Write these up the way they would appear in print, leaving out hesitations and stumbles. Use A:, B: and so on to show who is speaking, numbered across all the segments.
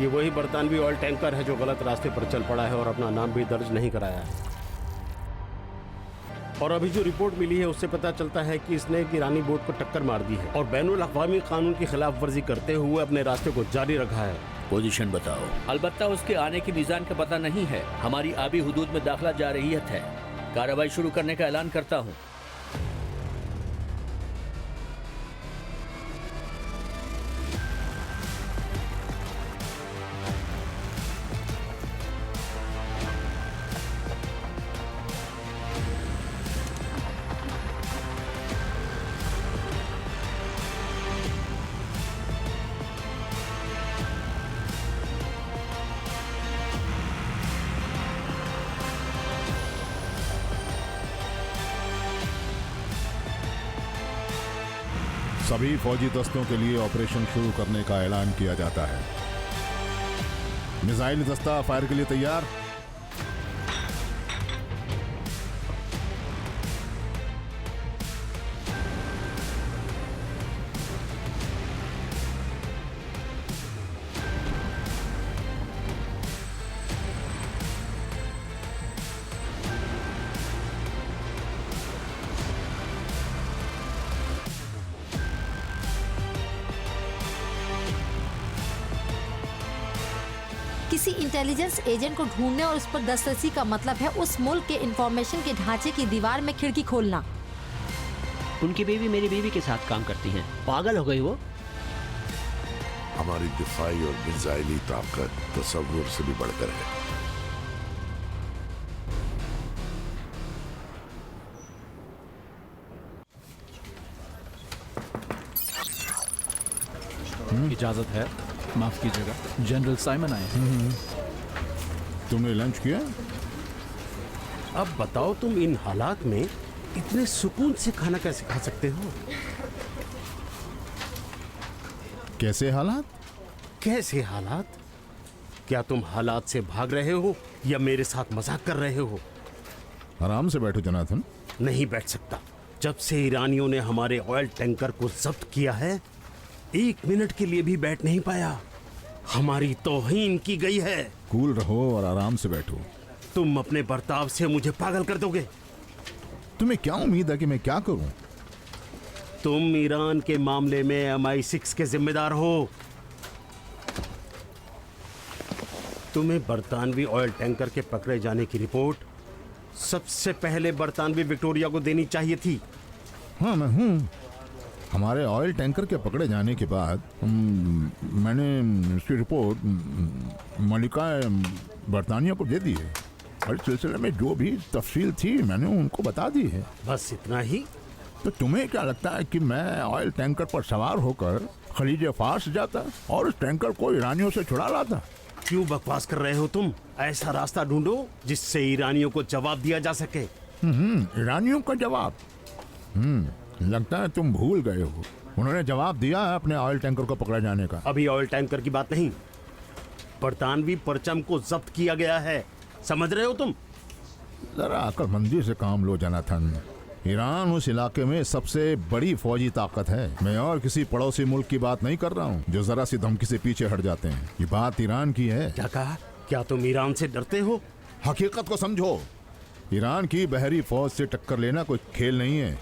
A: ये वही बरतानवी oil tanker है जो गलत रास्ते पर चल पड़ा है और अपना नाम भी दर्ज नहीं कराया है। और अभी जो रिपोर्ट मिली है उससे पता चलता है कि इसने एक ईरानी बोट को टक्कर मार दी है और बैनुल अक़वामी कानून की खिलाफ वर्जी करते हुए अपने रास्ते को जारी रखा है।
B: पोजीशन बताओ।
C: अलबत्ता उसके आने की मीज़ान का पता नहीं है। हमारी आबी हुदूद में दाखिला जारहियत है। कार्रवाई शुरू करने का ऐलान करता हूँ।
D: सभी फौजी दस्तों के लिए ऑपरेशन शुरू करने का ऐलान किया जाता है। मिसाइल दस्ता फायर के लिए तैयार।
E: किसी इंटेलिजेंस एजेंट को ढूंढने और उस पर दस्तरसी का मतलब है उस मुल्क के इंफॉर्मेशन के ढांचे की दीवार में खिड़की खोलना।
F: उनकी बीवी मेरी बीवी के साथ काम करती हैं। पागल हो गई वो।
G: हमारी दिफाई और मिसाइली ताकत तसव्वुर से भी बढ़कर है।
H: इजाजत है? माफ कीजिएगा, जनरल साइमन आए हैं।
D: तुमने लंच किया?
A: अब बताओ, तुम इन हालात में इतने सुकून से खाना कैसे खा सकते हो?
D: कैसे हालात?
A: कैसे हालात? क्या तुम हालात से भाग रहे हो या मेरे साथ मजाक कर रहे हो?
D: आराम से बैठो जनाथन।
A: नहीं बैठ सकता। जब से ईरानियों ने हमारे ऑयल टैंकर को जब्त किया है, एक मिनट के लिए भी बैठ नहीं पाया। हमारी तौहीन की गई है।
D: कूल रहो और आराम से बैठो।
A: तुम अपने बर्ताव से मुझे पागल कर दोगे।
D: तुम्हें क्या उम्मीद है कि मैं क्या करूं?
A: तुम ईरान के मामले में MI6 के जिम्मेदार हो। तुम्हें बरतानवी ऑयल टैंकर के पकड़े जाने की रिपोर्ट सबसे पहले बरतानवी विक्टोरिया को देनी चाहिए थी।
D: हाँ, मैं हूँ। हमारे ऑयल टैंकर के पकड़े जाने के बाद मैंने इसकी रिपोर्ट मलिका बरतानिया को दे दी है और इस सिलसिले में जो भी तफसील थी मैंने उनको बता दी है।
A: बस इतना ही?
D: तो तुम्हें क्या लगता है कि मैं ऑयल टैंकर पर सवार होकर खलीज फार्स जाता और उस टैंकर को ईरानियों से छुड़ा लाता?
A: क्यों बकवास कर रहे हो तुम? ऐसा रास्ता ढूंढो जिससे ईरानियों को जवाब दिया जा सके।
D: ईरानियों का जवाब? लगता है तुम भूल गए हो। उन्होंने जवाब दिया है अपने ऑयल टैंकर को पकड़ा जाने का।
A: अभी ऑयल टैंकर की बात नहीं, बरतानवी परचम को जब्त किया गया है। समझ रहे हो तुम?
D: जरा अक्लमंदी से काम लो जनाथन। ईरान उस इलाके में सबसे बड़ी फौजी ताकत है। मैं और किसी पड़ोसी मुल्क की बात नहीं कर रहा हूँ जो जरा सी धमकी से पीछे हट जाते हैं। ये बात ईरान की है।
A: क्या कहा? क्या तुम ईरान से डरते हो?
D: हकीकत को समझो। ईरान की बहरी फौज से टक्कर लेना कोई खेल नहीं है।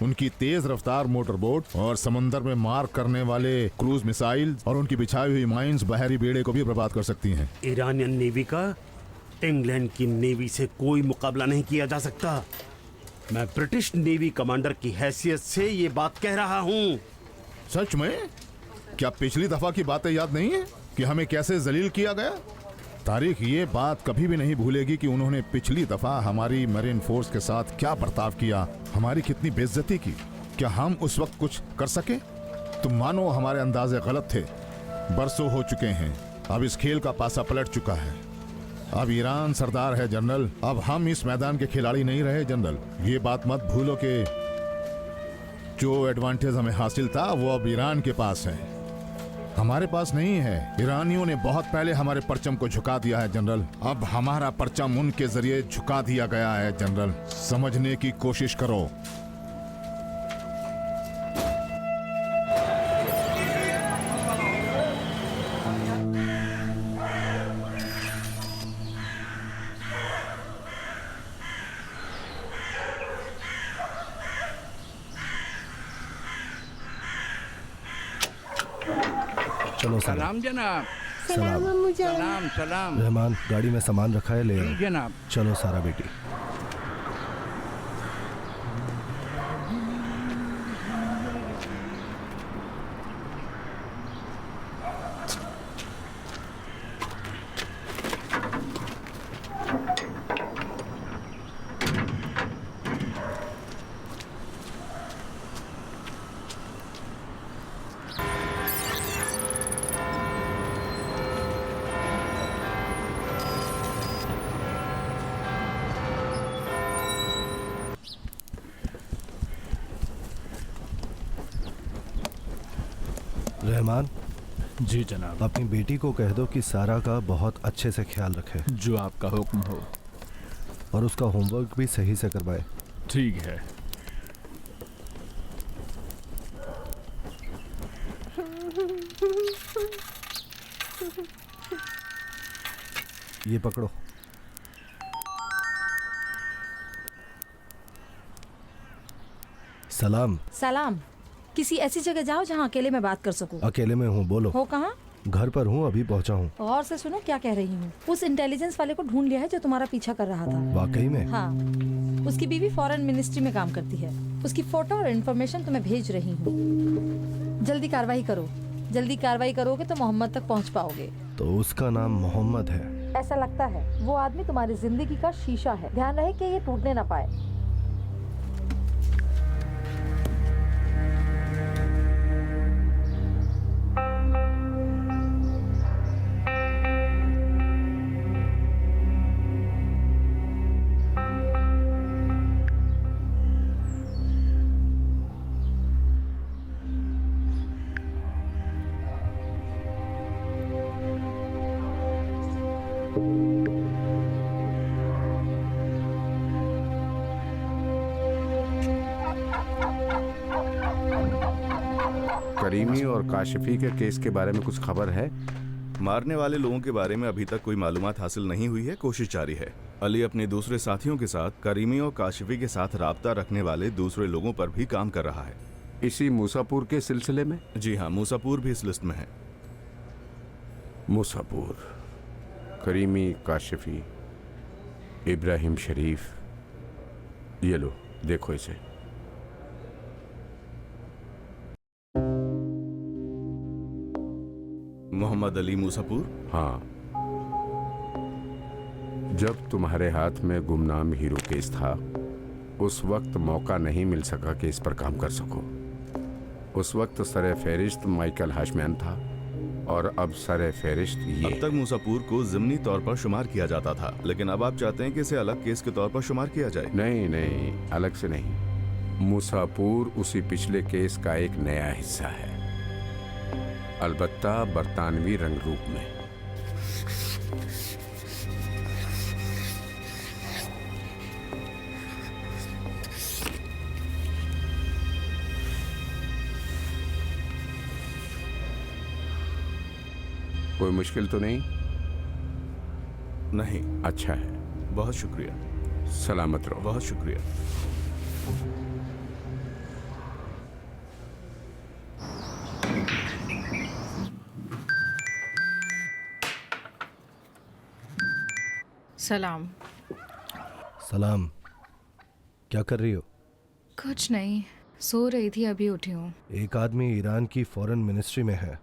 D: उनकी तेज रफ्तार मोटर बोट और समंदर में मार करने वाले क्रूज मिसाइल और उनकी बिछाई हुई माइंस बहरी बेड़े को भी बर्बाद कर सकती हैं।
A: ईरानियन नेवी का इंग्लैंड की नेवी से कोई मुकाबला नहीं किया जा सकता। मैं ब्रिटिश नेवी कमांडर की हैसियत से ये बात कह रहा हूँ।
D: सच में? क्या पिछली दफा की बातें याद नहीं है कि हमें कैसे जलील किया गया? तारीख ये बात कभी भी नहीं भूलेगी कि उन्होंने पिछली दफा हमारी मरीन फोर्स के साथ क्या बर्ताव किया, हमारी कितनी बेइज्जती की। क्या हम उस वक्त कुछ कर सके? तुम मानो हमारे अंदाजे गलत थे। बरसों हो चुके हैं। अब इस खेल का पासा पलट चुका है। अब ईरान सरदार है जनरल। अब हम इस मैदान के खिलाड़ी नहीं रहे जनरल। ये बात मत भूलो कि जो एडवांटेज हमें हासिल था वो अब ईरान के पास है, हमारे पास नहीं है। ईरानियों ने बहुत पहले हमारे परचम को झुका दिया है जनरल। अब हमारा परचम उनके जरिए झुका दिया गया है जनरल। समझने की कोशिश करो।
B: चलो सलाम।
I: सलाम जनाब।
B: सलाम।
I: सलाम सलाम।
B: रहमान, गाड़ी में सामान रखा है, ले
I: जी
B: आओ।
I: जनाब।
B: चलो सारा बेटी। रहमान,
H: जी जनाब।
B: अपनी बेटी को कह दो कि सारा का बहुत अच्छे से ख्याल रखे
H: जो आपका हुक्म हो।
B: और उसका होमवर्क भी सही से करवाए।
H: ठीक है।
B: ये पकड़ो। सलाम।
E: सलाम। किसी ऐसी जगह जाओ जहाँ अकेले में बात कर सकूं।
B: अकेले में हूँ, बोलो।
E: हो कहाँ?
B: घर पर हूँ, अभी पहुँचा हूँ।
E: और से सुनो क्या कह रही हूँ। उस इंटेलिजेंस वाले को ढूंढ लिया है जो तुम्हारा पीछा कर रहा था।
B: वाकई में?
E: हाँ, उसकी बीवी फॉरेन मिनिस्ट्री में काम करती है। उसकी फोटो और इन्फॉर्मेशन तुम्हें भेज रही हूँ। जल्दी कार्रवाई करो। जल्दी कार्रवाई करोगे तो मोहम्मद तक पहुँच पाओगे।
B: तो उसका नाम मोहम्मद है?
E: ऐसा लगता है। वो आदमी तुम्हारी जिंदगी का शीशा है। ध्यान रहे कि ये टूटने ना पाए।
J: करीमी और काशिफी के केस के बारे में कुछ खबर है?
K: मारने वाले लोगों के बारे में अभी तक कोई मालूमात हासिल नहीं हुई है। कोशिश जारी है। अली अपने दूसरे साथियों के साथ करीमी और काशिफी के साथ राब्ता रखने वाले दूसरे लोगों पर भी काम कर रहा है।
J: इसी मूसापुर के सिलसिले में?
K: जी हाँ, मूसापुर भी इस लिस्ट में है।
J: मूसापुर, करीमी, काशिफी, इब्राहिम शरीफ। ये लो, देखो इसे।
K: मोहम्मद अली मूसापुर?
J: हाँ। जब तुम्हारे हाथ में गुमनाम हीरो केस था, उस वक्त मौका नहीं मिल सका कि इस पर काम कर सको। उस वक्त सरे फहरिस्त माइकल हाशमैन था और अब सरे फहरिस्त ये।
K: अब तक मूसापुर को ज़िमनी तौर पर शुमार किया जाता था, लेकिन अब आप चाहते हैं कि इसे अलग केस के तौर पर शुमार किया जाए?
J: नहीं नहीं, अलग से नहीं। मूसापुर उसी पिछले केस का एक नया हिस्सा है, अलबत्ता बरतानवी रंग रूप में। कोई मुश्किल तो नहीं?
K: नहीं।
J: अच्छा है,
K: बहुत शुक्रिया।
J: सलामत रहो।
K: बहुत शुक्रिया।
L: सलाम।
B: सलाम। क्या कर रही हो?
L: कुछ नहीं, सो रही थी, अभी उठी हूँ।
B: एक आदमी ईरान की फॉरेन मिनिस्ट्री में है,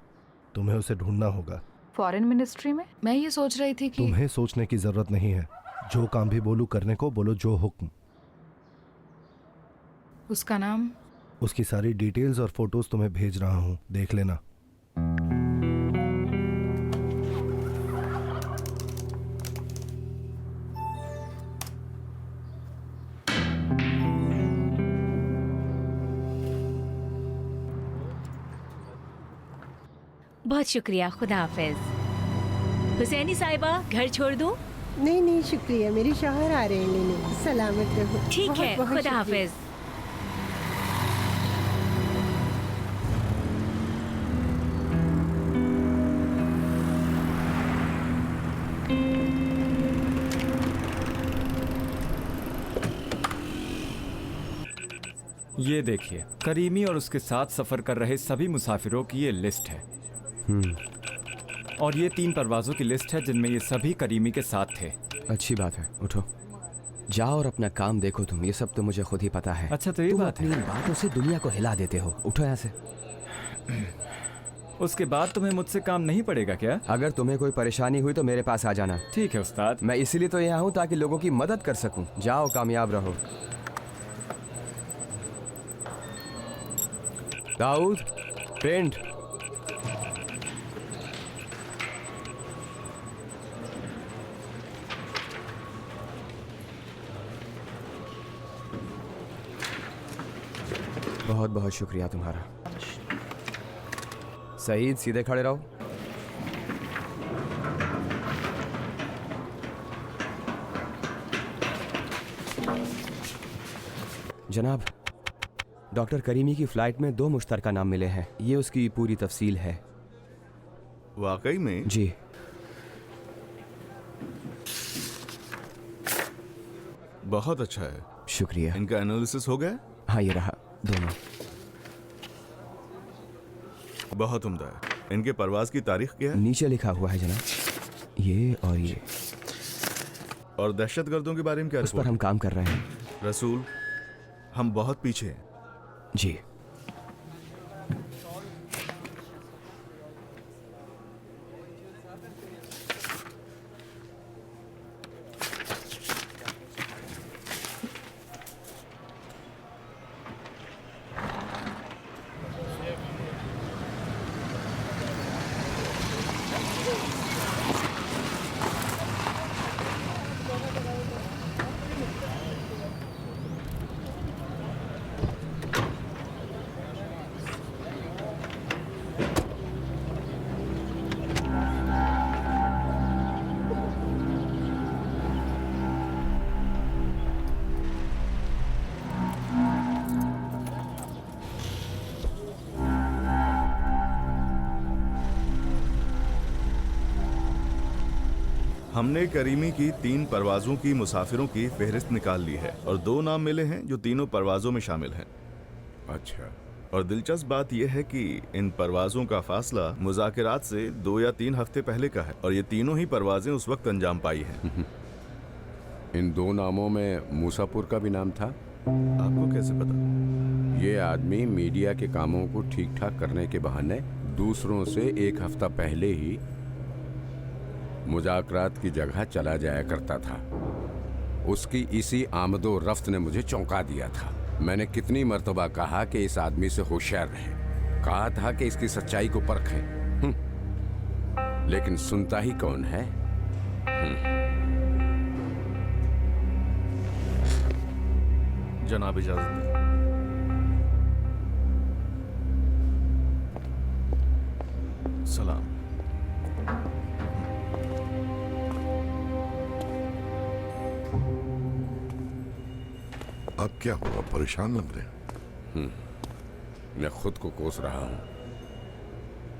B: तुम्हें उसे ढूंढना होगा।
L: फॉरेन मिनिस्ट्री में? मैं ये सोच रही थी कि
B: तुम्हें सोचने की जरूरत नहीं है। जो काम भी बोलूं करने को बोलो, जो हुक्म।
L: उसका नाम?
B: उसकी सारी डिटेल्स और फोटोज तुम्हें भेज रहा हूँ, देख लेना।
M: बहुत शुक्रिया, खुदा हाफिज। हुसैनी साहिबा, घर छोड़ दूं?
N: नहीं नहीं शुक्रिया, मेरे शौहर आ रहे हैं लेने। सलामत रहो।
M: ठीक है,
N: बहुत
M: खुदा
N: शुक्रिया।
M: हाफिज।
O: ये देखिए, करीमी और उसके साथ सफर कर रहे सभी मुसाफिरों की ये लिस्ट है।
I: और ये 3 परवाज़ों की लिस्ट है जिनमें ये सभी करीमी के साथ थे।
O: अच्छी बात है, उठो जाओ और अपना काम देखो। तुम ये सब तो मुझे खुद ही पता है।
I: अच्छा तो ये
O: तुम
I: बात है।
O: अपनी बातों से दुनिया को हिला देते हो। उठो यहाँ से।
I: उसके बाद तुम्हें मुझसे काम नहीं पड़ेगा क्या?
O: अगर तुम्हें कोई परेशानी हुई तो मेरे पास आ जाना।
I: ठीक है उस्ताद।
O: मैं इसीलिए तो यहाँ हूँ ताकि लोगों की मदद कर सकूं। जाओ, कामयाब रहो। दाऊद, प्रिंट। बहुत बहुत शुक्रिया तुम्हारा। सईद, सीधे खड़े रहो। जनाब, डॉक्टर करीमी की फ्लाइट में 2 मुश्तरका नाम मिले हैं। ये उसकी पूरी तफसील है।
K: वाकई में?
O: जी।
K: बहुत अच्छा है।
O: शुक्रिया।
K: इनका एनालिसिस हो गया?
O: हाँ, ये रहा दोनों।
K: बहुत उम्दा है। इनके परवाज की तारीख क्या है?
O: नीचे लिखा हुआ है जनाब, ये और ये।
K: और दहशतगर्दों के बारे में क्या?
O: उस पर हम काम कर रहे हैं।
K: रसूल, हम बहुत पीछे हैं।
O: जी।
K: हमने करीमी की 3 परवाजों की मुसाफिरों की फहरिस्त निकाल ली है और 2 नाम मिले हैं जो तीनों परवाजों में शामिल हैं।
J: अच्छा।
K: और दिलचस्प बात यह है कि इन परवाजों का फासला मुज़ाकरात से 2 या 3 हफ्ते पहले का है और ये तीनों ही परवाजें उस वक्त अंजाम पाई हैं।
J: इन 2 नामों में मूसापुर का भी नाम था?
K: आपको कैसे पता?
J: ये आदमी मीडिया के कामों को ठीक ठाक करने के बहाने दूसरों से 1 हफ्ता पहले ही मुज़ाकरात की जगह चला जाया करता था। उसकी इसी आमदो रफ्त ने मुझे चौंका दिया था। मैंने कितनी मर्तबा कहा कि इस आदमी से होशियार रहे, कहा था कि इसकी सच्चाई को परखे, लेकिन सुनता ही कौन है।
K: जनाब इजाजत दें। सलाम।
G: अब क्या हुआ? परेशान लग रहे हैं।
J: मैं खुद को कोस रहा हूं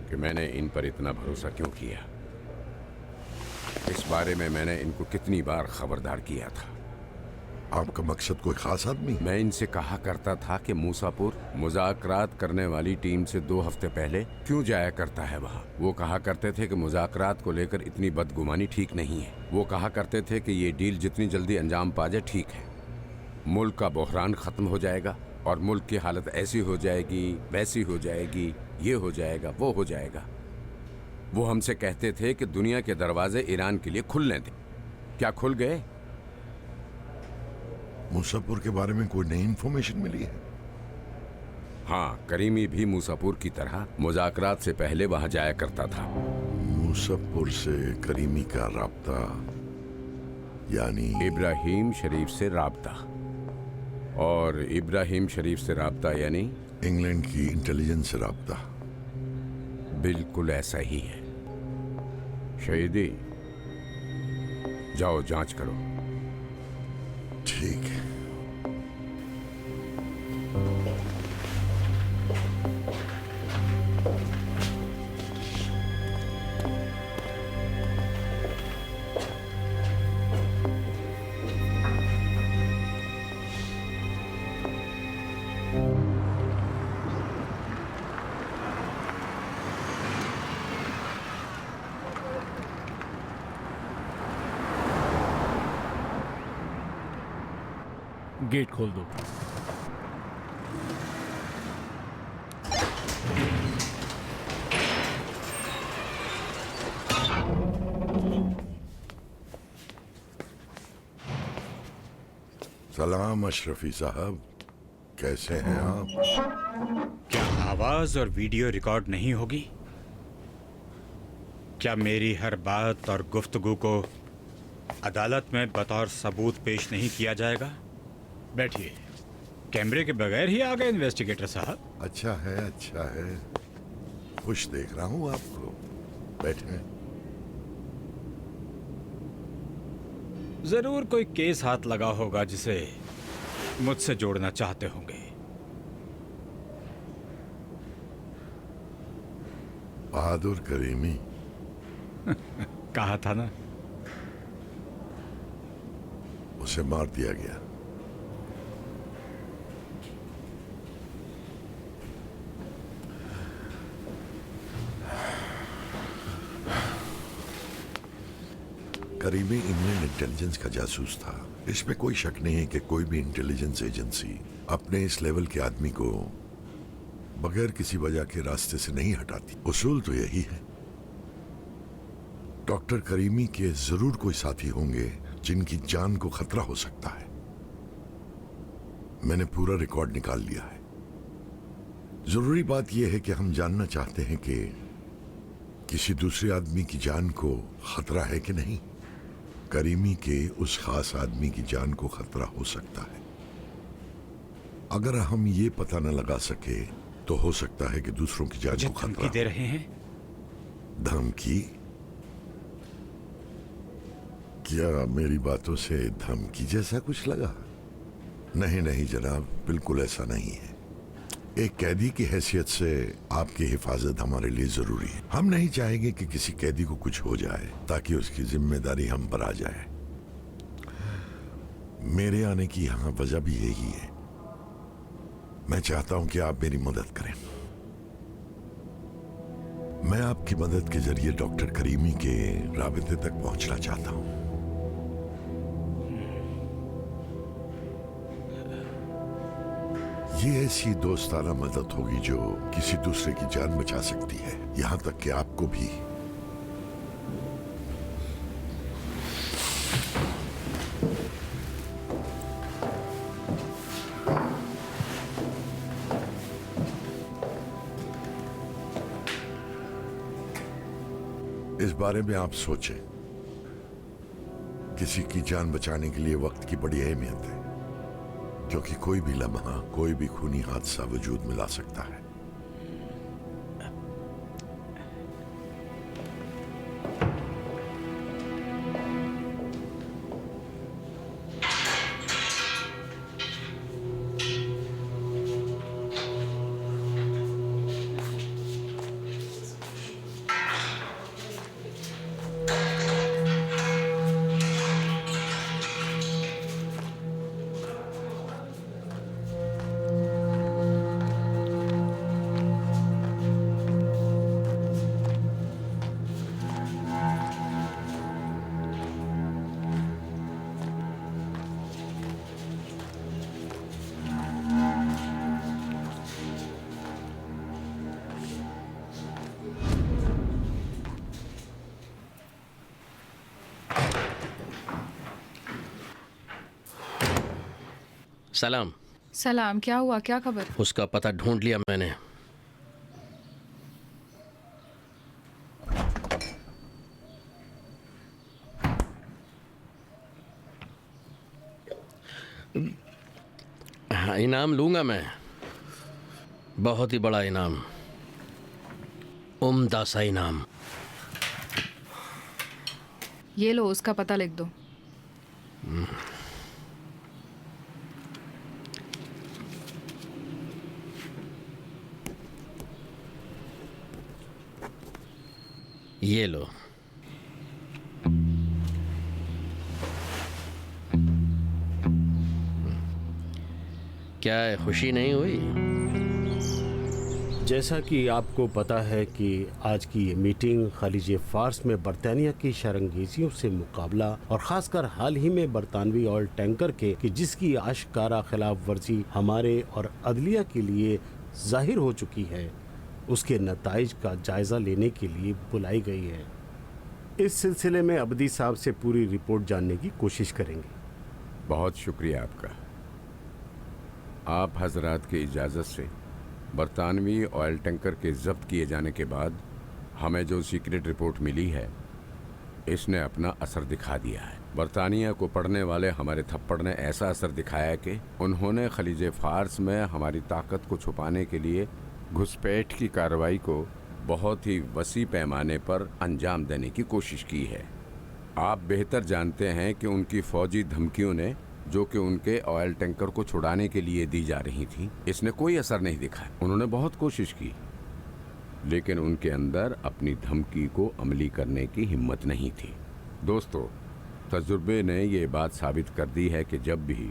J: कि मैंने इन पर इतना भरोसा क्यों किया। इस बारे में मैंने इनको कितनी बार खबरदार किया था।
G: आपका मकसद कोई खास आदमी?
J: मैं इनसे कहा करता था कि मूसापुर मुज़ाकरात करने वाली टीम से 2 हफ्ते पहले क्यों जाया करता है वहाँ। वो कहा करते थे कि मुज़ाकरात को लेकर इतनी बदगुमानी ठीक नहीं है। वो कहा करते थे कि ये डील जितनी जल्दी अंजाम पा जाए ठीक है। मुल्क का बहरान ख़त्म हो जाएगा और मुल्क की हालत ऐसी हो जाएगी, वैसी हो जाएगी, ये हो जाएगा, वो हो जाएगा। वो हमसे कहते थे कि दुनिया के दरवाजे ईरान के लिए खुलने दें। क्या खुल गए?
G: मूसापुर के बारे में कोई नई इंफॉर्मेशन मिली है?
J: हाँ, करीमी भी मूसापुर की तरह मुज़ाकरात से पहले वहां जाया करता था।
G: मूसापुर से करीमी का राब्ता यानी
J: इब्राहिम शरीफ से राब्ता। और इब्राहिम शरीफ से राब्ता यानी
G: इंग्लैंड की इंटेलिजेंस से राब्ता।
J: बिल्कुल ऐसा ही है। शहीदी, जाओ जांच करो।
G: ठीक है।
H: गेट खोल दो।
G: सलाम अशरफी साहब, कैसे हैं आप?
P: क्या आवाज और वीडियो रिकॉर्ड नहीं होगी? क्या मेरी हर बात और गुफ्तगू को अदालत में बतौर सबूत पेश नहीं किया जाएगा? बैठिए। कैमरे के बगैर ही आ गए इन्वेस्टिगेटर साहब।
G: अच्छा है, अच्छा है। खुश देख रहा हूँ आपको। बैठे।
P: जरूर कोई केस हाथ लगा होगा जिसे मुझसे जोड़ना चाहते होंगे।
G: बहादुर करीमी।
P: कहा था ना।
G: उसे मार दिया गया। करीमी इंग्लैंड इंटेलिजेंस का जासूस था। इसमें कोई शक नहीं है कि कोई भी इंटेलिजेंस एजेंसी अपने इस लेवल के आदमी को बगैर किसी वजह के रास्ते से नहीं हटाती। उसूल तो यही है। डॉक्टर करीमी के जरूर कोई साथी होंगे जिनकी जान को खतरा हो सकता है। मैंने पूरा रिकॉर्ड निकाल लिया है। जरूरी बात यह है कि हम जानना चाहते हैं कि किसी दूसरे आदमी की जान को खतरा है कि नहीं। करीमी के उस खास आदमी की जान को खतरा हो सकता है। अगर हम ये पता न लगा सके तो हो सकता है कि दूसरों की जान को खतरा।
P: धमकी दे रहे हैं?
G: धमकी? क्या मेरी बातों से धमकी जैसा कुछ लगा? नहीं नहीं जनाब, बिल्कुल ऐसा नहीं है। एक कैदी की हैसियत से आपकी हिफाजत हमारे लिए जरूरी है। हम नहीं चाहेंगे कि किसी कैदी को कुछ हो जाए, ताकि उसकी जिम्मेदारी हम पर आ जाए। मेरे आने की यहां वजह भी यही है। मैं चाहता हूं कि आप मेरी मदद करें। मैं आपकी मदद के जरिए डॉक्टर करीमी के राबिते तक पहुंचना चाहता हूं। ये ऐसी दोस्ताना मदद होगी जो किसी दूसरे की जान बचा सकती है, यहां तक कि आपको भी। इस बारे में आप सोचें। किसी की जान बचाने के लिए वक्त की बड़ी अहमियत है, क्योंकि कोई भी लम्हा कोई भी खूनी हादसा वजूद में ला सकता है।
Q: सलाम।
L: सलाम। क्या हुआ? क्या खबर?
Q: उसका पता ढूंढ लिया मैंने। हाँ, इनाम लूंगा मैं। बहुत ही बड़ा इनाम, उम्दा सा इनाम।
L: ये लो, उसका पता लिख दो।
Q: ये लो। क्या है, खुशी नहीं हुई?
A: जैसा कि आपको पता है कि आज की ये मीटिंग खलीज फार्स में बरतानिया की शरंगेजियों से मुकाबला और खासकर हाल ही में बरतानवी ऑयल टैंकर के कि जिसकी आश्कारा खिलाफ वर्जी हमारे और अदलिया के लिए जाहिर हो चुकी है, उसके नताइज का जायजा लेने के लिए बुलाई गई है। इस सिलसिले में अब्दी साहब से पूरी रिपोर्ट जानने की कोशिश करेंगे।
J: बहुत शुक्रिया आपका। आप हजरात की इजाज़त से बरतानवी ऑयल टैंकर के जब्त किए जाने के बाद हमें जो सीक्रेट रिपोर्ट मिली है, इसने अपना असर दिखा दिया है। बरतानिया को पढ़ने वाले हमारे थप्पड़ ने ऐसा असर दिखाया कि उन्होंने खलीज फार्स में हमारी ताकत को छुपाने के लिए घुसपैठ की कार्रवाई को बहुत ही वसी पैमाने पर अंजाम देने की कोशिश की है। आप बेहतर जानते हैं कि उनकी फौजी धमकियों ने, जो कि उनके ऑयल टैंकर को छुड़ाने के लिए दी जा रही थी, इसने कोई असर नहीं दिखा। उन्होंने बहुत कोशिश की, लेकिन उनके अंदर अपनी धमकी को अमली करने की हिम्मत नहीं थी। दोस्तों, तजुर्बे ने ये बात साबित कर दी है कि जब भी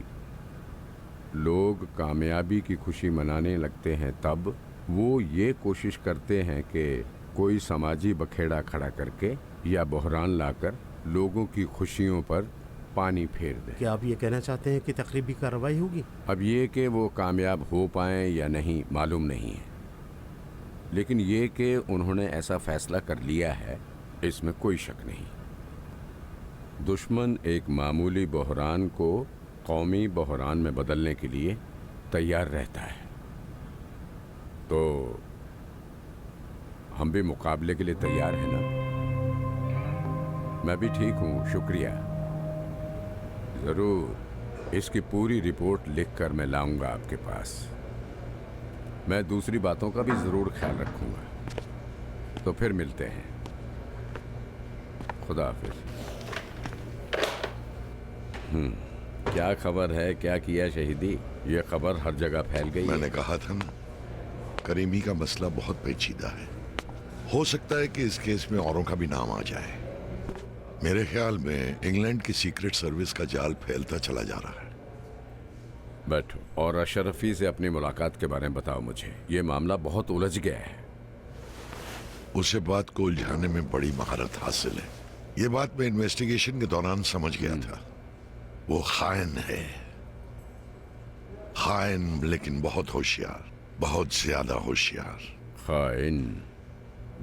J: लोग कामयाबी की खुशी मनाने लगते हैं, तब वो ये कोशिश करते हैं कि कोई समाजी बखेड़ा खड़ा करके या बहरान लाकर लोगों की खुशियों पर पानी फेर दें।
A: क्या आप ये कहना चाहते हैं कि तकरीबी कार्रवाई होगी?
J: अब ये कि वो कामयाब हो पाएं या नहीं मालूम नहीं है, लेकिन ये कि उन्होंने ऐसा फैसला कर लिया है, इसमें कोई शक नहीं। दुश्मन एक मामूली बहरान को कौमी बहरान में बदलने के लिए तैयार रहता है, तो हम भी मुकाबले के लिए तैयार हैं ना? मैं भी ठीक हूँ, शुक्रिया। ज़रूर इसकी पूरी रिपोर्ट लिखकर मैं लाऊंगा आपके पास। मैं दूसरी बातों का भी ज़रूर ख्याल रखूंगा। तो फिर मिलते हैं। खुदा हाफिज़। क्या खबर है? क्या किया शहीदी? ये खबर हर जगह फैल गई।
G: मैंने कहा था ना, करीमी का मसला बहुत पेचीदा है। हो सकता है कि इस केस में औरों का भी नाम आ जाए। मेरे ख्याल में इंग्लैंड की सीक्रेट सर्विस का जाल फैलता चला जा रहा है।
J: बैठो और अशरफी से अपनी मुलाकात के बारे में बताओ मुझे। ये मामला बहुत उलझ गया है।
G: उसे बात को उलझाने में बड़ी महारत हासिल है। ये बात मैं इन्वेस्टिगेशन के दौरान समझ गया था। वो खाइन है, खाइन, लेकिन बहुत होशियार, बहुत ज्यादा होशियार।
J: खाइन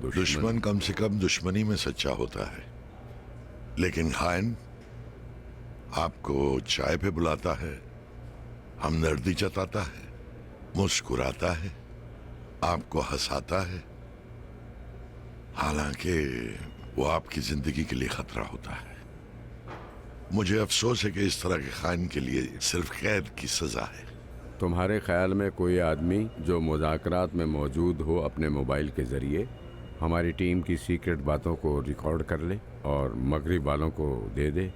G: दुश्मन कम से कम दुश्मनी में सच्चा होता है, लेकिन खाइन आपको चाय पे बुलाता है, हमदर्दी जताता है, मुस्कुराता है, आपको हंसाता है, हालांकि वो आपकी जिंदगी के लिए खतरा होता है। मुझे अफसोस है कि इस तरह के खाइन के लिए सिर्फ कैद की सजा है।
J: तुम्हारे ख्याल में कोई आदमी जो मुज़ाकरात में मौजूद हो अपने मोबाइल के जरिए हमारी टीम की सीक्रेट बातों को रिकॉर्ड कर ले और मगरिब वालों को दे दे,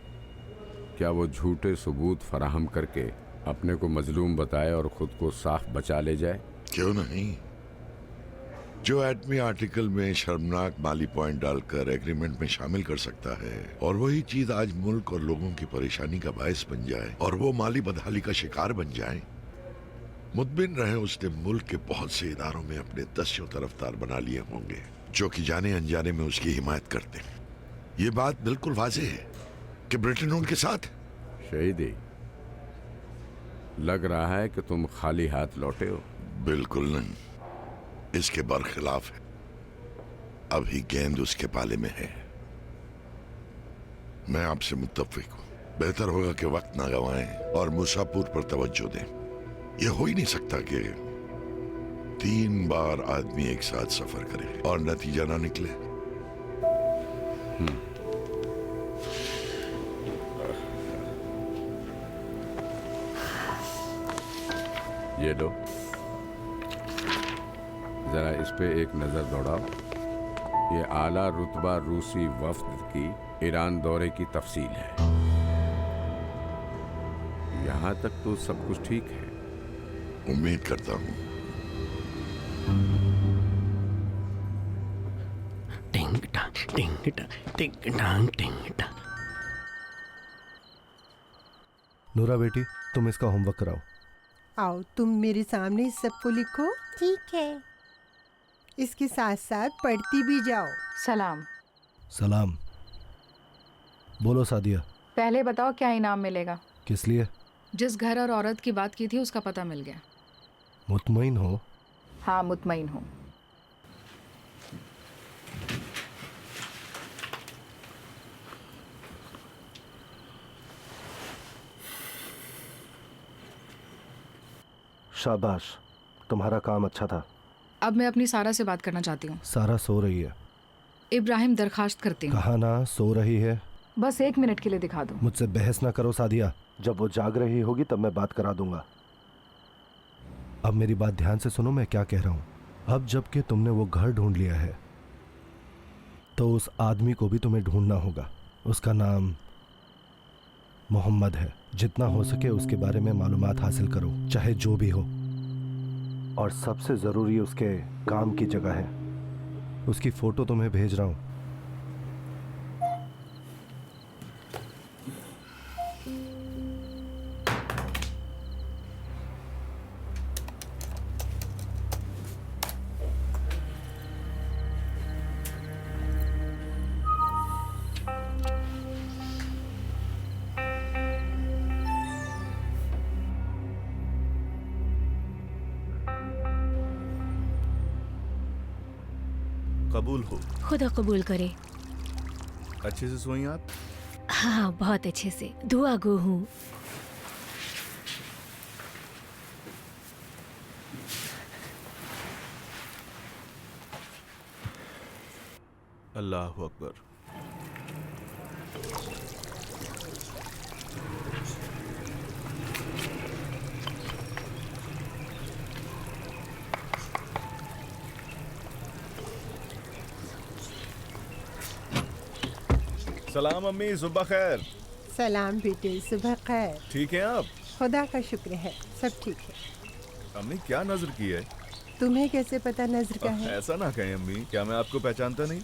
J: क्या वो झूठे सबूत फराहम करके अपने को मजलूम बताए और खुद को साफ बचा ले जाए?
G: क्यों नहीं? जो एटमी आर्टिकल में शर्मनाक माली पॉइंट डालकर एग्रीमेंट में शामिल कर सकता है और वही चीज आज मुल्क और लोगों की परेशानी का बायस बन जाए और वो माली बदहाली का शिकार बन जाए, मुतमिन रहे उसने मुल्क के बहुत से इदारों में अपने दस्यों तरफदार बना लिए होंगे जो कि जाने अनजाने में उसकी हिमायत करते हैं। ये बात बिल्कुल वाज़ेह है कि ब्रिटेन उनके साथ।
J: शहीदी, लग रहा है कि तुम खाली हाथ लौटे हो।
G: बिल्कुल नहीं, इसके बरखिलाफ है। अभी गेंद उसके पाले में है। मैं आपसे मुत्तफिक हूं। बेहतर होगा कि वक्त ना गंवाएं और मुसापुर पर तवज्जो दें। यह हो ही नहीं सकता कि 3 बार आदमी एक साथ सफर करे और नतीजा ना निकले।
J: ये लो, जरा इस पे एक नजर दौड़ाओ। ये आला रुतबा रूसी वफ्द की ईरान दौरे की तफसील है। यहाँ तक तो सब कुछ ठीक है।
G: उम्मीद करता हूँ।
F: टिंग टांग टिंग टांग टिंग टांग टिंग टांग।
B: नूरा बेटी, तुम इसका होमवर्क कराओ।
N: आओ तुम मेरे सामने इस सबको लिखो।
R: ठीक है।
N: इसके साथ साथ पढ़ती भी जाओ।
L: सलाम।
B: सलाम। बोलो सादिया।
L: पहले बताओ क्या इनाम मिलेगा?
B: किस लिए?
L: जिस घर और औरत की बात की थी उसका पता मिल गया।
B: मुतमईन हो?
L: हाँ मुतमईन हूँ।
B: शाबाश, तुम्हारा काम अच्छा था।
L: अब मैं अपनी सारा से बात करना चाहती हूँ।
B: सारा सो रही है।
L: इब्राहिम दरखास्त करती हूँ।
B: कहा ना सो रही है।
L: बस 1 मिनट के लिए दिखा दो।
B: मुझसे बहस ना करो सादिया। जब वो जाग रही होगी तब मैं बात करा दूंगा। अब मेरी बात ध्यान से सुनो, मैं क्या कह रहा हूँ। अब जबकि तुमने वो घर ढूंढ लिया है तो उस आदमी को भी तुम्हें ढूंढना होगा। उसका नाम मोहम्मद है। जितना हो सके उसके बारे में मालूमात हासिल करो, चाहे जो भी हो। और सबसे ज़रूरी उसके काम की जगह है। उसकी फ़ोटो तुम्हें भेज रहा हूँ।
K: कबूल हो।
M: खुदा कबूल करे।
K: अच्छे से सोई आप?
M: हाँ बहुत अच्छे से। दुआ गो हूँ।
K: अल्लाह अकबर। सलाम अम्मी, सुबह खैर।
N: सलाम बेटे, सुबह खैर।
K: ठीक है आप?
N: खुदा का शुक्र है, सब ठीक है।
K: अम्मी क्या नजर की है?
N: तुम्हें कैसे पता नजर का है?
K: ऐसा ना कहें अम्मी, क्या मैं आपको पहचानता नहीं?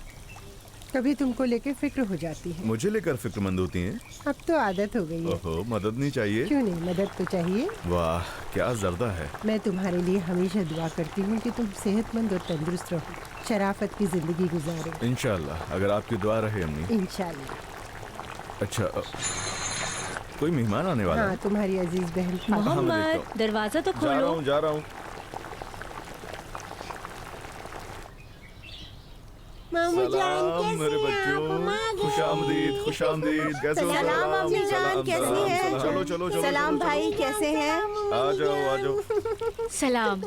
N: कभी तुमको लेके फिक्र हो जाती है।
K: मुझे लेकर फिक्रमंद होती हैं?
N: अब तो आदत हो गई है।
K: ओहो, मदद नहीं चाहिए?
N: क्यों नहीं, मदद तो चाहिए।
K: वाह क्या जर्दा है।
N: मैं तुम्हारे लिए हमेशा दुआ करती हूँ कि तुम सेहतमंद और तंदुरुस्त रहो, शराफत की जिंदगी गुजारो।
K: इंशाल्लाह, अगर आपकी दुआ रहे अम्मी।
N: इंशाल्लाह।
K: अच्छा, कोई मेहमान आने वाला
N: हाँ,
K: है?
N: तुम्हारी अजीज बहन
M: मोहम्मद, दरवाजा तो खोलो।
K: जा रहा हूँ।
N: मामू जान कैसी
K: मेरे
N: हैं
K: बच्चों,
N: आप?
K: खुशामदीद, खुशामदीद। कैसे हो?
N: सलाम अम्मी जान, कैसी हैं?
K: चलो चलो चलो।
N: सलाम भाई, कैसे हैं?
K: आ जाओ आ जाओ।
M: सलाम।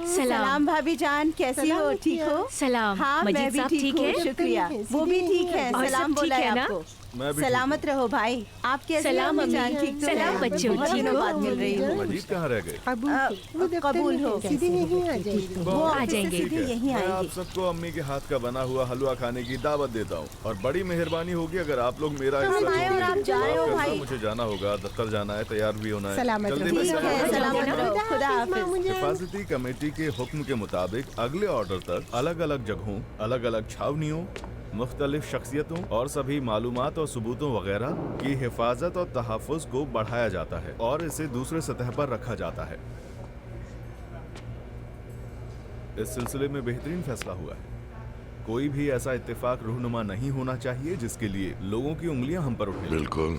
R: सलाम भाभी जान, कैसी हो? ठीक हो?
M: सलाम।
R: हाँ,
M: मजीद
R: मैं भी
M: साहब
R: ठीक
M: ठीक
R: हूँ,
M: है?
R: शुक्रिया। वो भी ठीक है।
M: और
R: सलाम
M: सब
R: बोला
M: ठीक
R: है
M: है ना?
R: आपको।
K: मैं भी
R: सलामत रहो भाई। आप कैसे?
M: सलाम
R: अम्मी जान,
M: अम्मी।
R: ठीक तो
M: सलाम
R: हैं?
M: बच्चों,
R: बहुत
M: ठीक
R: दिनों
M: हो?
R: बाद मिल रही हूँ।
K: मजीद कहाँ रह गए?
N: कबूल हो, सीधे यहीं आ जाएगी।
R: वो आ जाएंगे।
K: ठीक है,
R: यहीं
K: मैं आप
R: आएंगे।
K: सबको अम्मी के हाथ का बना हुआ हलवा खाने की दावत देता हूँ और बड़ी मेहरबानी होगी अगर आप लोग मेरा
R: हम
K: हिस्सा
R: आए और आप
K: छोड़
R: जा रहे हो
K: दें।
R: भाई।
K: मुझे जाना होगा, दफ्तर जाना है, तैयार भी होना है।
N: सलामत
K: जल्दी
N: रहो।
K: बस
N: ठीक है,
R: सलामत रहो। खुदा हाफिज।
K: हिफाजती कमेटी के हुक्म के मुताबिक अगले ऑर्डर तक अलग अलग जगहों, अलग अलग छावनियों, मुख्तलिफ शख्सियतों और सभी मालूमात और सबूतों वगैरह की हिफाजत और तहफ़्फ़ुज़ को बढ़ाया जाता है और इसे दूसरे सतह पर रखा जाता है। इस सिलसिले में बेहतरीन फैसला हुआ है। कोई भी ऐसा इत्तेफाक रहनुमा नहीं होना चाहिए जिसके लिए लोगों की उंगलियां हम पर उठे।
G: बिल्कुल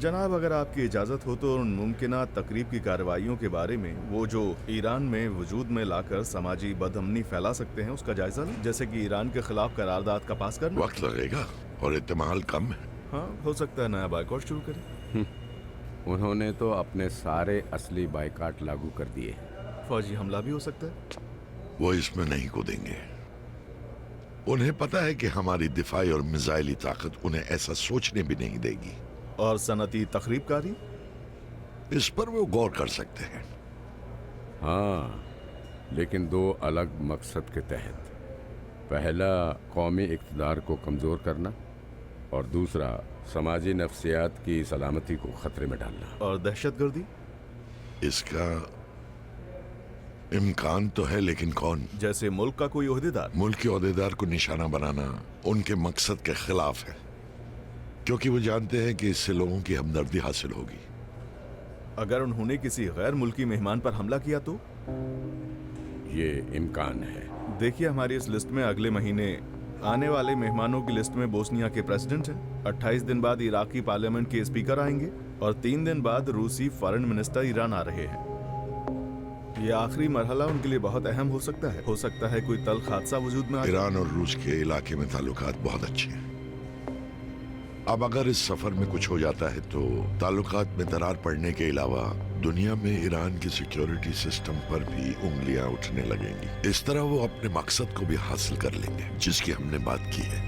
K: जनाब, अगर आपकी इजाज़त हो तो मुमकिना तकरीब की कार्रवाइयों के बारे में, वो जो ईरान में वजूद में लाकर समाजी बदअमनी फैला सकते हैं, उसका जायजा लें। जैसे कि ईरान के खिलाफ करारदाद का पास करना।
G: वक्त लगेगा और इत्तेमाल कम है।
K: हाँ, हो सकता है नया बाइकआउट शुरू करें।
J: उन्होंने तो अपने सारे असली बाइकाट लागू कर दिए।
K: फौजी हमला भी हो सकता है।
G: वो इसमें नहीं कूदेंगे। उन्हें पता है कि हमारी दिफाई और मिसाइली ताकत उन्हें ऐसा सोचने भी नहीं देगी।
K: और सनती तखरीबकारी,
G: इस पर वो गौर कर सकते हैं।
J: हाँ, लेकिन दो अलग मकसद के तहत। पहला कौमी इक़्तिदार को कमज़ोर करना और दूसरा समाजी नफ्सियात की सलामती को खतरे में डालना।
K: और दहशतगर्दी,
G: इसका इम्कान तो है, लेकिन कौन?
K: जैसे मुल्क का कोई ओहदेदार।
G: मुल्क के ओहदेदार को निशाना बनाना उनके मकसद के खिलाफ है, क्योंकि वो जानते हैं कि इससे लोगों की हमदर्दी हासिल होगी।
K: अगर उन्होंने किसी गैर मुल्की मेहमान पर हमला किया तो
J: ये इम्कान है।
K: देखिए, हमारी इस लिस्ट में अगले महीने आने वाले मेहमानों की लिस्ट में बोस्निया के प्रेसिडेंट हैं, 28 दिन बाद इराकी पार्लियामेंट के स्पीकर आएंगे और 3 दिन बाद रूसी फॉरेन मिनिस्टर ईरान आ रहे हैं। ये आखिरी मरहला उनके लिए बहुत अहम हो सकता है कोई तल्ख हादसा वजूद में आ जाए।
G: ईरान और रूस के इलाके में ताल्लुकात बहुत अच्छे हैं। अब अगर इस सफर में कुछ हो जाता है तो ताल्लुकात में दरार पड़ने के अलावा दुनिया में ईरान की सिक्योरिटी सिस्टम पर भी उंगलियां उठने लगेंगी। इस तरह वो अपने मकसद को भी हासिल कर लेंगे जिसकी हमने बात की है।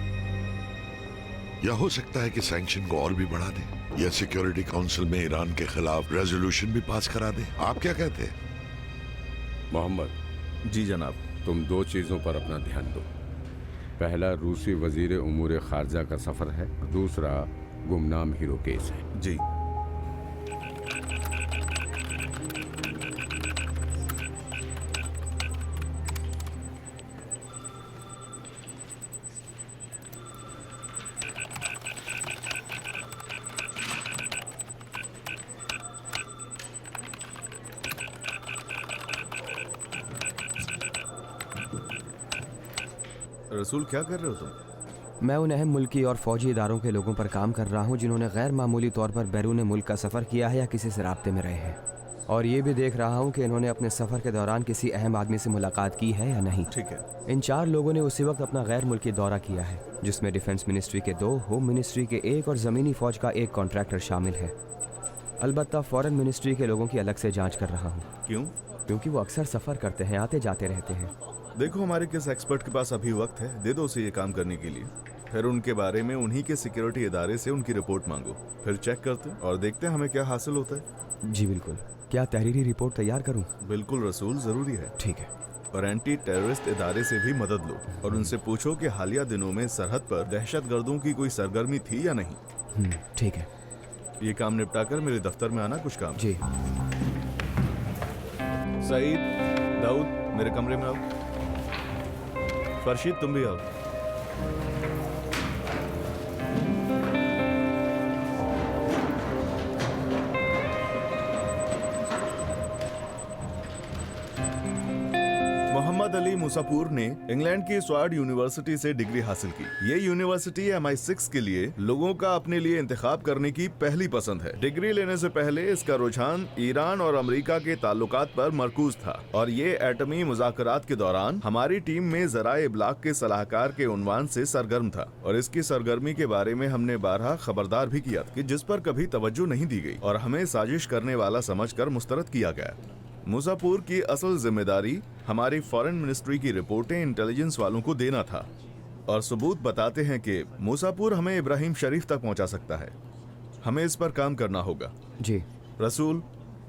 G: या हो सकता है कि सैंक्शन को और भी बढ़ा दे या सिक्योरिटी काउंसिल में ईरान के खिलाफ रेजोल्यूशन भी पास करा दे। आप क्या कहते हैं?
J: मोहम्मद।
K: जी जनाब।
J: तुम 2 चीज़ों पर अपना ध्यान दो। पहला रूसी वजीर उमूर खारजा का सफ़र है, दूसरा गुमनाम हीरो केस है।
K: जी। रसूल, क्या कर रहे हो तुम?
O: मैं उन अहम मुल्की और फौजी इदारों के लोगों पर काम कर रहा हूँ जिन्होंने गैर मामूली तौर पर बैरून मुल्क का सफ़र किया है या किसी से राब्ते में रहे हैं, और ये भी देख रहा हूँ कि इन्होंने अपने सफ़र के दौरान किसी अहम आदमी से मुलाकात की है या नहीं।
K: ठीक है।
O: इन 4 लोगों ने उसी वक्त अपना गैर मुल्की दौरा किया है, जिसमें डिफेंस मिनिस्ट्री के 2, होम मिनिस्ट्री के 1 और ज़मीनी फ़ौज का 1 कॉन्ट्रैक्टर शामिल है। अलबत्ता फ़ॉरेन मिनिस्ट्री के लोगों की अलग से जाँच कर रहा हूँ।
K: क्यों?
O: क्योंकि वो अक्सर सफ़र करते हैं, आते जाते रहते हैं।
K: देखो, हमारे किस एक्सपर्ट के पास अभी वक्त है, दे दो उसे ये काम करने के लिए। फिर उनके बारे में उन्हीं के सिक्योरिटी इदारे से उनकी रिपोर्ट मांगो, फिर चेक करते और देखते हैं हमें क्या हासिल होता है।
O: जी बिल्कुल। क्या तहरीरी रिपोर्ट तैयार करूं?
K: बिल्कुल रसूल, जरूरी है।
O: ठीक है।
K: और एंटी टेररिस्ट इदारे से भी मदद लो और उनसे पूछो कि हालिया दिनों में सरहद पर दहशतगर्दों की कोई सरगर्मी थी या नहीं।
O: ठीक है।
K: ये काम निपटाकर मेरे दफ्तर में आना, कुछ काम।
O: जी।
K: सईद, दाऊद, मेरे कमरे में आओ। फरशीद, तुम भी आओ। मोहम्मद अली मुसापुर ने इंग्लैंड की स्वाड यूनिवर्सिटी से डिग्री हासिल की। ये यूनिवर्सिटी MI6 के लिए लोगों का अपने लिए इंतखाब करने की पहली पसंद है। डिग्री लेने से पहले इसका रुझान ईरान और अमेरिका के ताल्लुकात पर मरकूज था और ये एटमी मुज़ाकरात के दौरान हमारी टीम में ज़राए इब्लाग के सलाहकार के उन्वान से सरगर्म था और इसकी सरगर्मी के बारे में हमने 12 खबरदार भी किया कि जिस पर कभी तवज्जो नहीं दी गई और हमें साजिश करने वाला समझकर मुस्तरद किया गया। मुसापुर की असल जिम्मेदारी हमारी फॉरेन मिनिस्ट्री की रिपोर्टें इंटेलिजेंस वालों को देना था और सबूत बताते हैं कि मुसापुर हमें इब्राहिम शरीफ तक पहुंचा सकता है। हमें इस पर काम करना होगा।
O: जी
K: रसूल,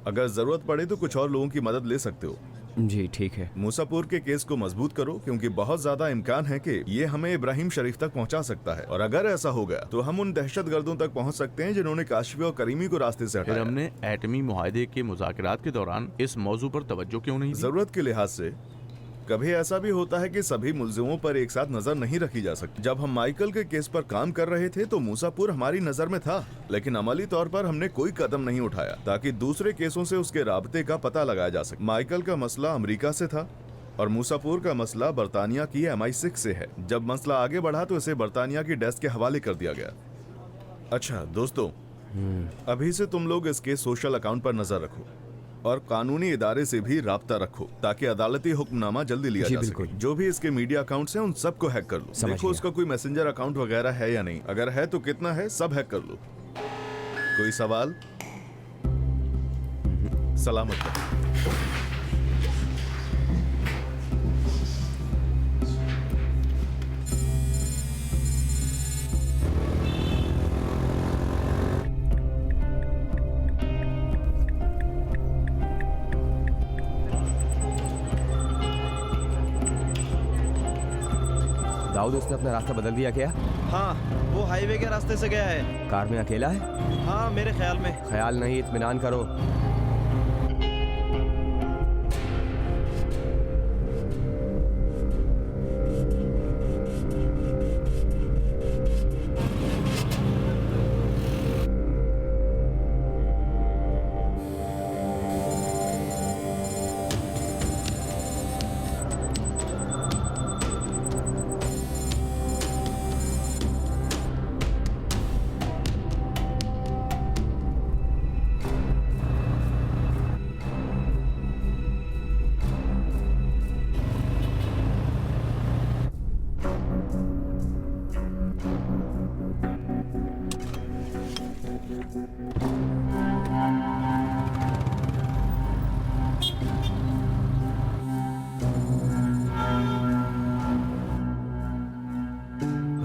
K: अगर जरूरत पड़े तो कुछ और लोगों की मदद ले सकते हो।
O: जी ठीक है।
K: मुसापुर के केस को मजबूत करो क्योंकि बहुत ज्यादा इम्कान है कि ये हमें इब्राहिम शरीफ तक पहुंचा सकता है और अगर ऐसा हो गया तो हम उन दहशतगर्दों तक पहुंच सकते हैं जिन्होंने काशिफी और करीमी को रास्ते से हटाया।
S: फिर हमने एटमी मुआहदे के मुज़ाकरात के दौरान इस मौजू पर तवज्जो क्यों नहीं दी?
K: जरूरत के लिहाज से कभी ऐसा भी होता है कि सभी मुल्जिमों पर एक साथ नजर नहीं रखी जा सकती। जब हम माइकल के केस पर काम कर रहे थे तो मुसापुर हमारी नजर में था, लेकिन अमली तौर पर हमने कोई कदम नहीं उठाया ताकि दूसरे केसों से उसके राबते का पता लगाया जा सके। माइकल का मसला अमेरिका से था और मुसापुर का मसला बरतानिया की MI6 से है। जब मसला आगे बढ़ा तो इसे बरतानिया की डेस्क के हवाले कर दिया गया। अच्छा दोस्तों, अभी से तुम लोग इसके सोशल अकाउंट पर नजर रखो और कानूनी इदारे से भी राब्ता रखो ताकि अदालती हुक्मनामा जल्दी लिया जा सके। जो भी इसके मीडिया अकाउंट्स हैं उन सबको हैक कर लो। देखो उसका कोई मैसेंजर अकाउंट वगैरह है या नहीं, अगर है तो कितना है, सब हैक कर लो। कोई सवाल? सलामत रहो।
O: दाऊद, उसने अपना रास्ता बदल दिया क्या?
T: हाँ, वो हाईवे के रास्ते से गया है।
O: कार में अकेला है?
T: हाँ, मेरे ख्याल में।
O: ख्याल नहीं, इत्मीनान करो।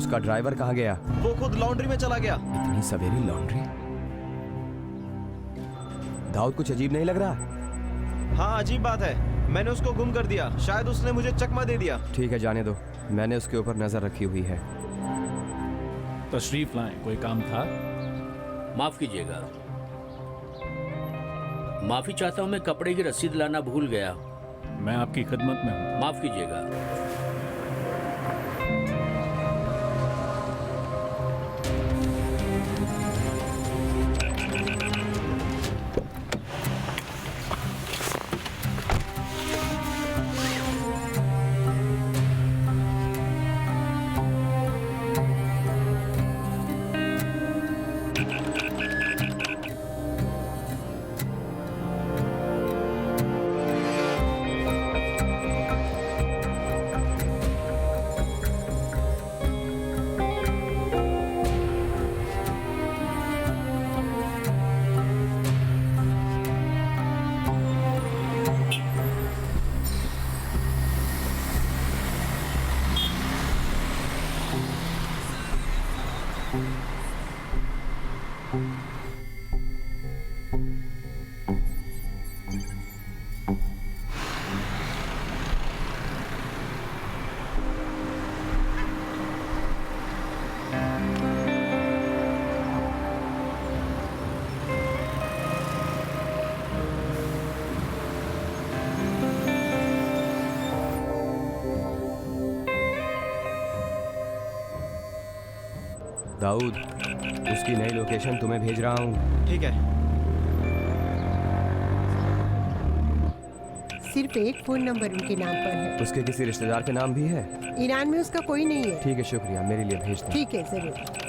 O: उसका ड्राइवर कहाँ गया?
T: वो खुद लॉन्ड्री में चला गया।
O: इतनी सवेरे लॉन्ड्री? दाऊद कुछ अजीब नहीं लग रहा?
T: हाँ अजीब बात है, मैंने उसको गुम कर दिया। शायद उसने मुझे चकमा दे दिया।
O: ठीक है जाने दो, मैंने उसके ऊपर नजर रखी हुई है।
H: तशरीफ लाएं, कोई काम था?
C: माफ कीजिएगा, माफी चाहता हूँ, मैं कपड़े की रसीद लाना भूल गया।
H: मैं आपकी खिदमत में हूँ।
C: माफ कीजिएगा।
O: दाऊद, उसकी नई लोकेशन तुम्हें भेज रहा हूँ।
T: ठीक है।
N: सिर्फ एक फोन नंबर उनके नाम पर है।
O: उसके किसी रिश्तेदार के नाम भी है?
N: ईरान में उसका कोई नहीं है।
O: ठीक है, शुक्रिया, मेरे लिए भेज दो।
N: ठीक है, जरूर।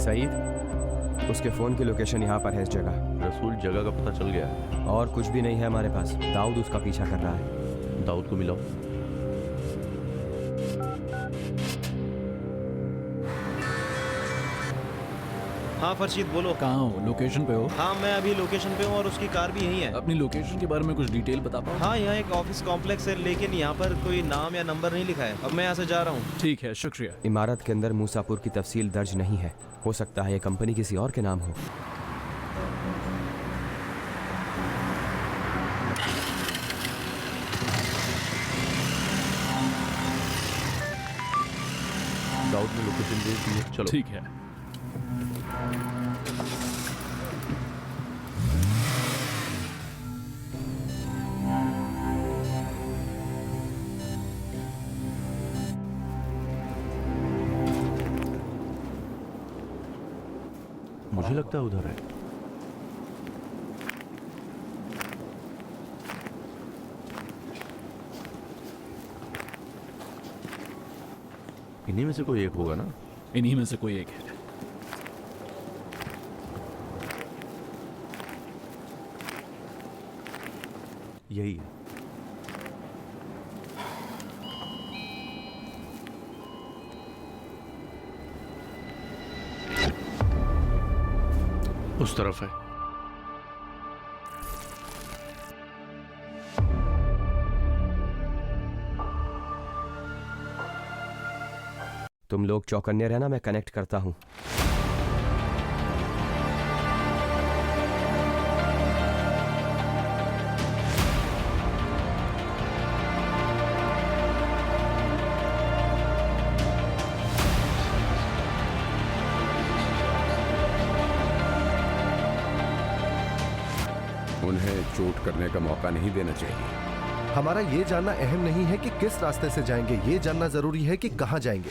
O: सईद, उसके फोन की लोकेशन यहाँ पर है इस जगह।
S: रसूल, जगह का पता चल गया है?
O: और कुछ भी नहीं है हमारे पास। दाऊद उसका पीछा कर रहा है।
S: दाऊद को मिलाओ।
T: हाँ फरशीद बोलो।
H: कहाँ हो? लोकेशन पे हो?
T: हाँ मैं अभी लोकेशन पे हूँ और उसकी कार भी यहीं है।
H: अपनी लोकेशन के बारे में कुछ डिटेल बता पाओ?
T: हाँ यहाँ एक ऑफिस कॉम्प्लेक्स है, लेकिन यहाँ पर कोई नाम या नंबर नहीं लिखा है। अब मैं यहाँ से जा रहा हूँ।
H: ठीक है, शुक्रिया।
O: इमारत के अंदर मूसापुर की तफसील दर्ज नहीं है। हो सकता है ये कंपनी किसी और के नाम हो।
S: दाऊद ने लोकेशन भेज दी है, चलो।
H: ठीक है।
S: मुझे लगता है उधर है। इन्हीं में से कोई एक होगा ना?
H: इन्हीं में से कोई एक है।
S: यही है।
Q: उस तरफ है।
O: तुम लोग चौकन्ने रहना, मैं कनेक्ट करता हूँ।
J: उन्हें चोट करने का मौका नहीं देना चाहिए।
B: हमारा ये जानना अहम नहीं है कि किस रास्ते से जाएंगे, ये जानना जरूरी है कि कहां जाएंगे।